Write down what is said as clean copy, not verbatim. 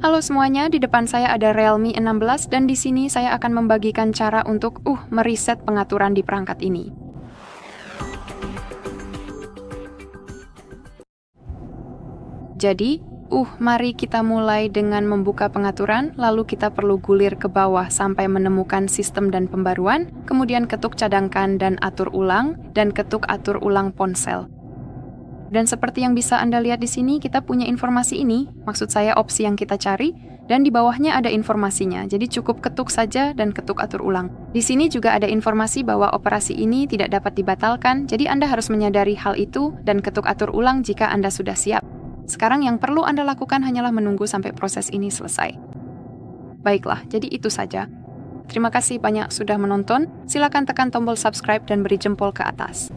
Halo semuanya, di depan saya ada Realme 16 dan di sini saya akan membagikan cara untuk mereset pengaturan di perangkat ini. Jadi, mari kita mulai dengan membuka pengaturan, lalu kita perlu gulir ke bawah sampai menemukan sistem dan pembaruan, kemudian ketuk cadangkan dan atur ulang, dan ketuk atur ulang ponsel. Dan seperti yang bisa Anda lihat di sini, kita punya informasi ini, maksud saya opsi yang kita cari, dan di bawahnya ada informasinya, jadi cukup ketuk saja dan ketuk atur ulang. Di sini juga ada informasi bahwa operasi ini tidak dapat dibatalkan, jadi Anda harus menyadari hal itu dan ketuk atur ulang jika Anda sudah siap. Sekarang yang perlu Anda lakukan hanyalah menunggu sampai proses ini selesai. Baiklah, jadi itu saja. Terima kasih banyak sudah menonton, silakan tekan tombol subscribe dan beri jempol ke atas.